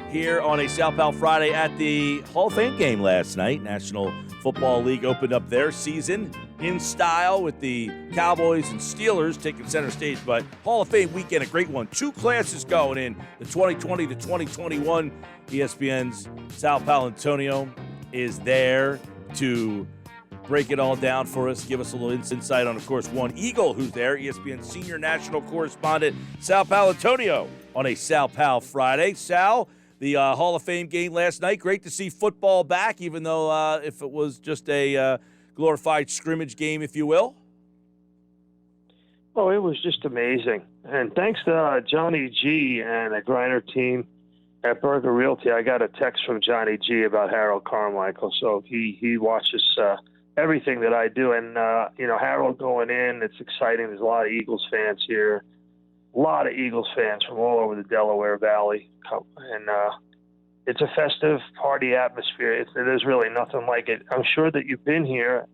here on a South Pal Friday at the Hall of Fame game last night. National Football League opened up their season in style with the Cowboys and Steelers taking center stage. But Hall of Fame weekend, a great one. Two classes going in the 2020 to 2021. ESPN's Sal Paolantonio is there to break it all down for us, give us a little insight on, of course, one Eagle who's there, ESPN senior national correspondent Sal Paolantonio on a Sal Pal Friday. Sal, the Hall of Fame game last night, great to see football back, even though if it was just a glorified scrimmage game, if you will. Oh, it was just amazing. And thanks to Johnny G and the Griner team at Burger Realty, I got a text from Johnny G about Harold Carmichael. So he watches everything that I do. And, Harold going in, it's exciting. There's a lot of Eagles fans here, a lot of Eagles fans from all over the Delaware Valley. And it's a festive party atmosphere. There's really nothing like it. I'm sure that you've been here.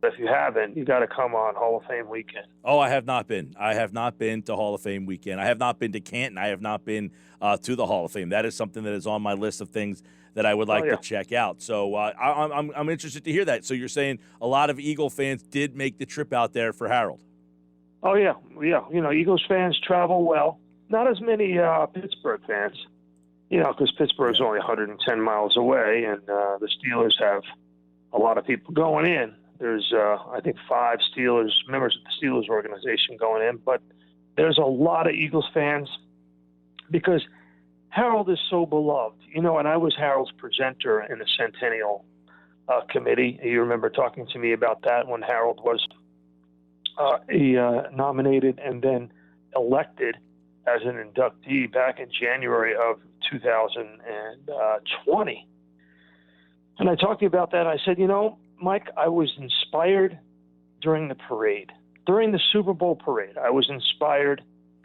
But if you haven't, you got to come on Hall of Fame weekend. Oh, I have not been. I have not been to Hall of Fame weekend. I have not been to Canton. I have not been to the Hall of Fame. That is something that is on my list of things that I would like to check out. So I'm interested to hear that. So you're saying a lot of Eagle fans did make the trip out there for Harold? Oh, yeah. Eagles fans travel well. Not as many Pittsburgh fans, because Pittsburgh's only 110 miles away, and the Steelers have a lot of people going in. There's, I think, 5 members of the Steelers organization going in, but there's a lot of Eagles fans because Harold is so beloved. And I was Harold's presenter in the Centennial Committee. You remember talking to me about that when Harold was nominated and then elected as an inductee back in January of 2020. And I talked to you about that. I said, Mike, I was inspired during the parade. During the Super Bowl parade, I was inspired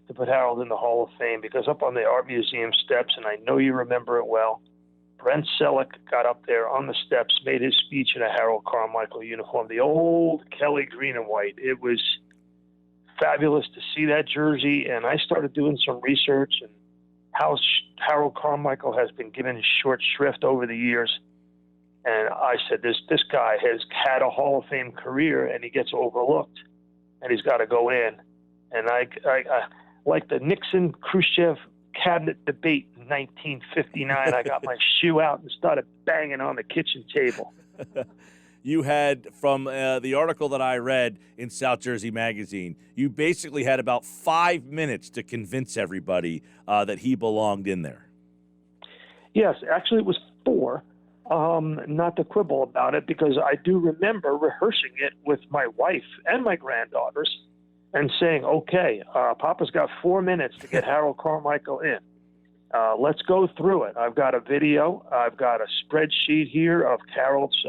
to put Harold in the Hall of Fame because up on the Art Museum steps, and I know you remember it well, Brent Selleck got up there on the steps, made his speech in a Harold Carmichael uniform, the old Kelly green and white. It was fabulous to see that jersey, and I started doing some research and how Harold Carmichael has been given short shrift over the years. And I said, this guy has had a Hall of Fame career, and he gets overlooked, and he's got to go in. And I like the Nixon-Khrushchev cabinet debate in 1959, I got my shoe out and started banging on the kitchen table. You had, from the article that I read in South Jersey Magazine, you basically had about 5 minutes to convince everybody that he belonged in there. Yes, actually it was 4. Not to quibble about it, because I do remember rehearsing it with my wife and my granddaughters and saying, okay, Papa's got 4 minutes to get Harold Carmichael in. Let's go through it. I've got a video. I've got a spreadsheet here of Harold's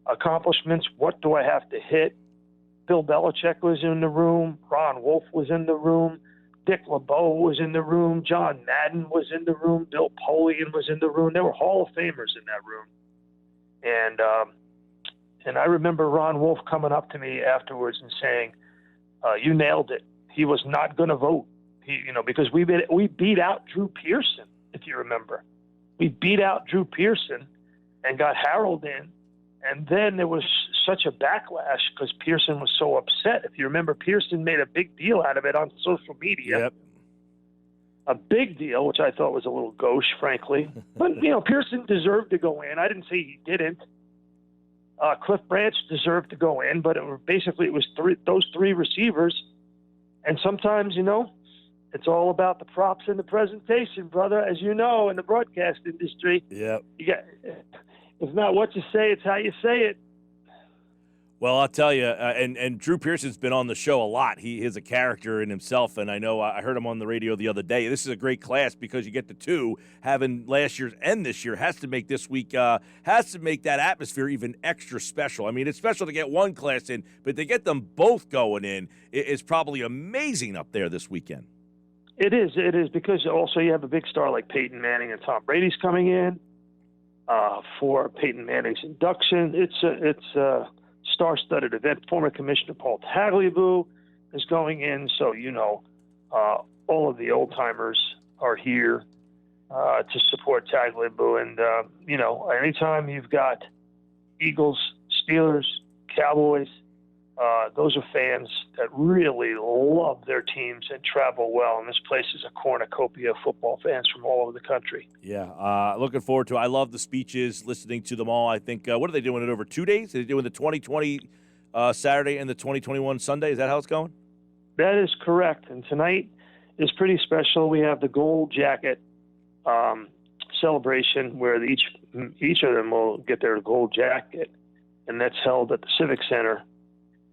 accomplishments. What do I have to hit? Bill Belichick was in the room. Ron Wolf was in the room. Dick LeBeau was in the room. John Madden was in the room. Bill Polian was in the room. There were Hall of Famers in that room. And I remember Ron Wolf coming up to me afterwards and saying, you nailed it. He was not going to vote. Because we beat out Drew Pearson, if you remember. We beat out Drew Pearson and got Harold in. And then there was such a backlash because Pearson was so upset. If you remember, Pearson made a big deal out of it on social media. Yep. A big deal, which I thought was a little gauche, frankly. But, Pearson deserved to go in. I didn't say he didn't. Cliff Branch deserved to go in, but it was those 3 receivers. And sometimes, it's all about the props and the presentation, brother, as you know, in the broadcast industry. Yep. It's not what you say, it's how you say it. Well, I'll tell you, and Drew Pearson's been on the show a lot. He is a character in himself, and I know I heard him on the radio the other day. This is a great class because you get the 2, having last year's and this year has to make this week, has to make that atmosphere even extra special. I mean, it's special to get one class in, but to get them both going in is probably amazing up there this weekend. It is because also you have a big star like Peyton Manning and Tom Brady's coming in for Peyton Manning's induction. It's a star-studded event. Former Commissioner Paul Tagliabue is going in, so all of the old-timers are here. to support Tagliabue. And, anytime you've got Eagles, Steelers, Cowboys, those are fans that really love their teams and travel well. And this place is a cornucopia of football fans from all over the country. Yeah, looking forward to it. I love the speeches, listening to them all. I think, what are they doing it over 2 days? Are they doing the 2020 Saturday and the 2021 Sunday? Is that how it's going? That is correct. And tonight is pretty special. We have the gold jacket celebration where each of them will get their gold jacket, and that's held at the Civic Center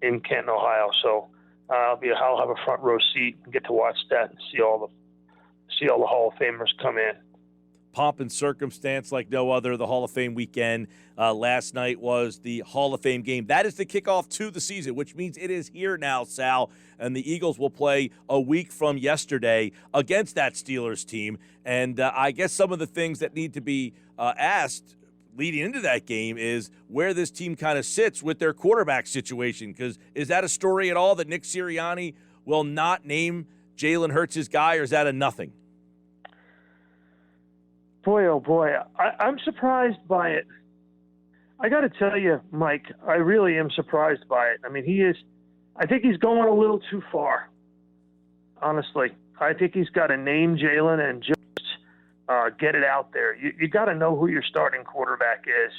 in Canton, Ohio. So I'll have a front row seat and get to watch that and see all the Hall of Famers come in. Pomp and circumstance like no other. The Hall of Fame weekend last night was the Hall of Fame game. That is the kickoff to the season, which means it is here now, Sal, and the Eagles will play a week from yesterday against that Steelers team. And I guess some of the things that need to be asked leading into that game is where this team kind of sits with their quarterback situation, because is that a story at all that Nick Sirianni will not name Jalen Hurts his guy, or is that a nothing? Boy, oh boy, I'm surprised by it. I got to tell you, Mike, I really am surprised by it. I mean, I think he's going a little too far, honestly. I think he's got to name Jalen and just get it out there. You got to know who your starting quarterback is.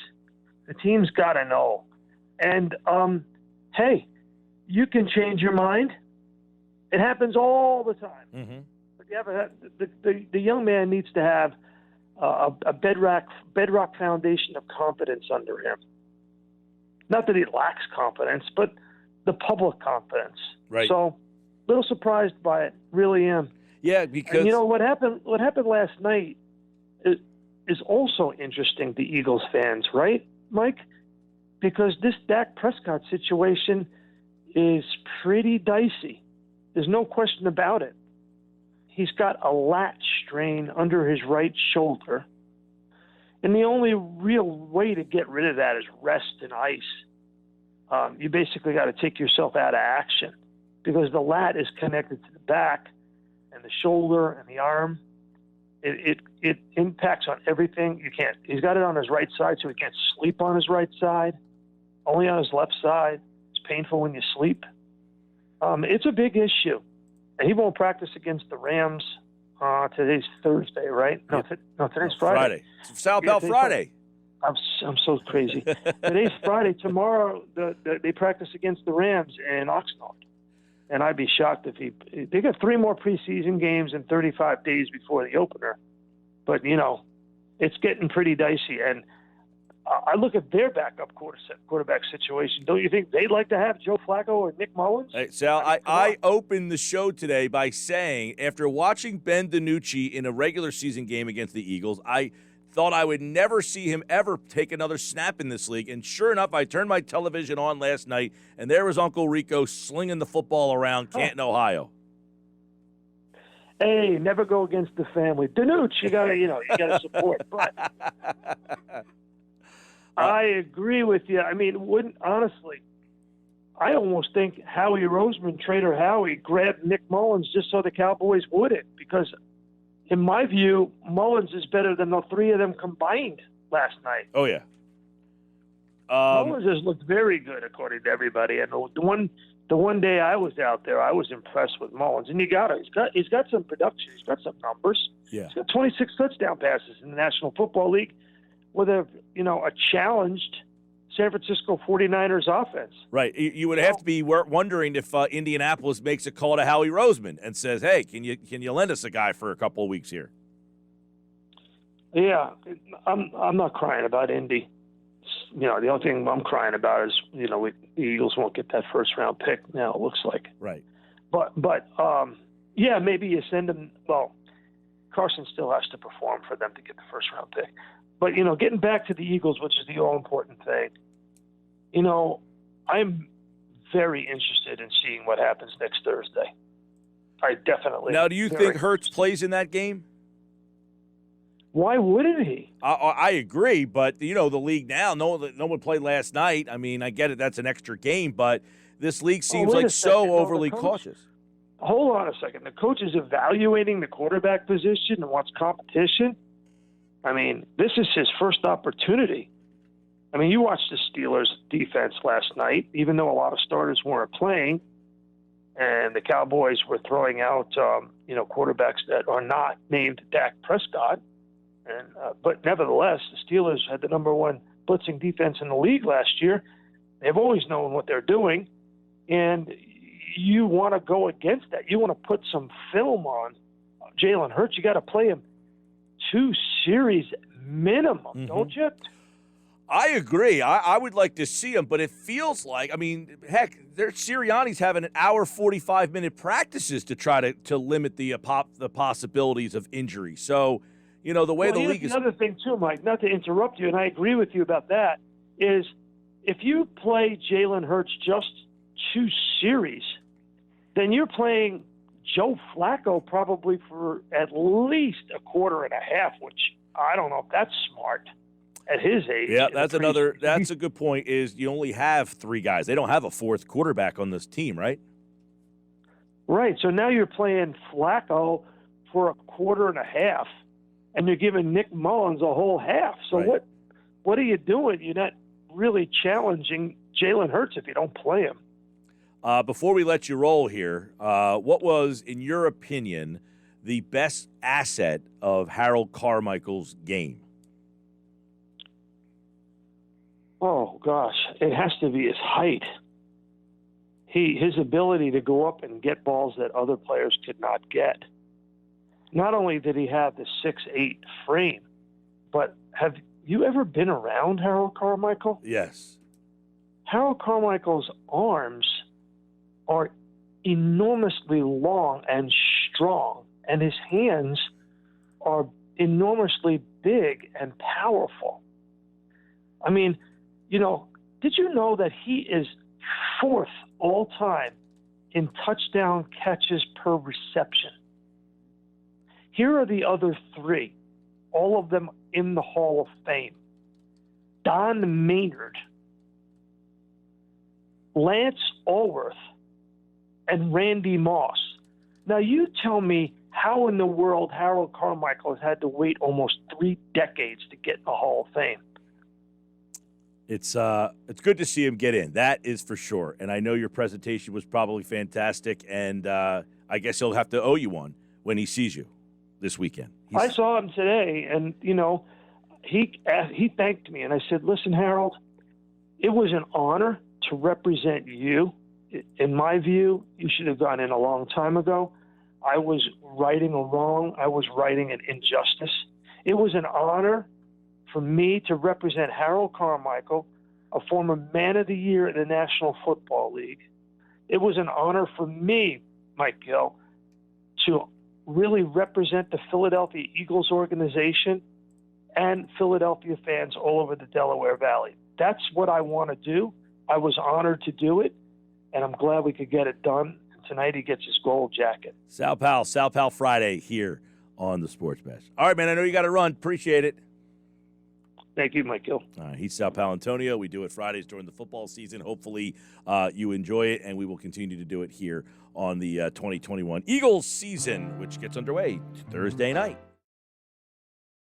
The team's got to know. And, hey, you can change your mind. It happens all the time. Mm-hmm. But the young man needs to have a bedrock foundation of confidence under him. Not that he lacks confidence, but the public confidence. Right. So, a little surprised by it. Really am. Yeah, because and what happened last night is also interesting to Eagles fans, right, Mike? Because this Dak Prescott situation is pretty dicey. There's no question about it. He's got a lat strain under his right shoulder, and the only real way to get rid of that is rest and ice. You basically got to take yourself out of action because the lat is connected to the back and the shoulder and the arm. It impacts on everything. He's got it on his right side, so he can't sleep on his right side, only on his left side. It's painful when you sleep. It's a big issue. And he won't practice against the Rams. Today's Thursday, right? No, today's Friday. Sal Bell Friday. I'm so crazy. Today's Friday. Tomorrow, they practice against the Rams in Oxnard. And I'd be shocked if they got 3 more preseason games in 35 days before the opener. But, it's getting pretty dicey. And I look at their backup quarterback situation. Don't you think they'd like to have Joe Flacco or Nick Mullins? Hey, Sal, I opened the show today by saying, after watching Ben DiNucci in a regular season game against the Eagles, I thought I would never see him ever take another snap in this league. And sure enough, I turned my television on last night, and there was Uncle Rico slinging the football around Canton, Ohio. Hey, never go against the family. DiNucci, you gotta support. But I agree with you. I mean, honestly, I almost think Howie Roseman, Trader Howie, grabbed Nick Mullins just so the Cowboys wouldn't, because in my view, Mullins is better than the 3 of them combined last night. Oh, yeah. Mullins has looked very good, according to everybody. And the one day I was out there, I was impressed with Mullins. And he's got some production. He's got some numbers. Yeah. He's got 26 touchdown passes in the National Football League with a challenged San Francisco 49ers offense. Right. You would have to be wondering if Indianapolis makes a call to Howie Roseman and says, hey, can you lend us a guy for a couple of weeks here? Yeah, I'm not crying about Indy. The only thing I'm crying about is, the Eagles won't get that first-round pick now, it looks like. Right. But yeah, maybe you send him – well, Carson still has to perform for them to get the first-round pick. But, getting back to the Eagles, which is the all-important thing, I'm very interested in seeing what happens next Thursday. I definitely. Now, do you think Hurts plays in that game? Why wouldn't he? I agree, but, the league now, no one played last night. I mean, I get it, that's an extra game, but this league seems so overly cautious. Hold on a second. The coach is evaluating the quarterback position and wants competition. I mean, this is his first opportunity. I mean, you watched the Steelers' defense last night, even though a lot of starters weren't playing, and the Cowboys were throwing out, quarterbacks that are not named Dak Prescott. But nevertheless, the Steelers had the number one blitzing defense in the league last year. They've always known what they're doing, and you want to go against that. You want to put some film on Jalen Hurts. You got to play him 2 series minimum, don't you? I agree. I would like to see him, but it feels like, heck, Sirianni's having an hour 45-minute practices to try to limit the possibilities of injury. So, the way the league is. Another thing too, Mike, not to interrupt you, and I agree with you about that, is if you play Jalen Hurts just 2 series, then you're playing Joe Flacco probably for at least a quarter and a half, which I don't know if that's smart at his age. Yeah, that's a good point, is you only have 3 guys. They don't have a 4th quarterback on this team, right? Right. So now you're playing Flacco for a quarter and a half, and you're giving Nick Mullins a whole half. So right. What are you doing? You're not really challenging Jalen Hurts if you don't play him. Before we let you roll here, what was, in your opinion, the best asset of Harold Carmichael's game? Oh, gosh. It has to be his height. His ability to go up and get balls that other players could not get. Not only did he have the 6'8" frame, but have you ever been around Harold Carmichael? Yes. Harold Carmichael's arms are enormously long and strong, and his hands are enormously big and powerful. I mean, did you know that he is 4th all-time in touchdown catches per reception? Here are the other 3, all of them in the Hall of Fame. Don Maynard, Lance Allworth, and Randy Moss. Now, you tell me how in the world Harold Carmichael has had to wait almost 3 decades to get in the Hall of Fame. It's good to see him get in. That is for sure. And I know your presentation was probably fantastic, and I guess he'll have to owe you one when he sees you this weekend. I saw him today, and, he thanked me. And I said, listen, Harold, it was an honor to represent you. In my view, you should have gone in a long time ago. I was righting a wrong. I was righting an injustice. It was an honor for me to represent Harold Carmichael, a former Man of the Year in the National Football League. It was an honor for me, Mike Gill, to really represent the Philadelphia Eagles organization and Philadelphia fans all over the Delaware Valley. That's what I want to do. I was honored to do it, and I'm glad we could get it done. And tonight he gets his gold jacket. Sal Pal Friday here on the Sports Bash. All right, man, I know you got to run. Appreciate it. Thank you, Mike Gill. He's Sal Paolantonio. We do it Fridays during the football season. Hopefully you enjoy it, and we will continue to do it here on the 2021 Eagles season, which gets underway Thursday night.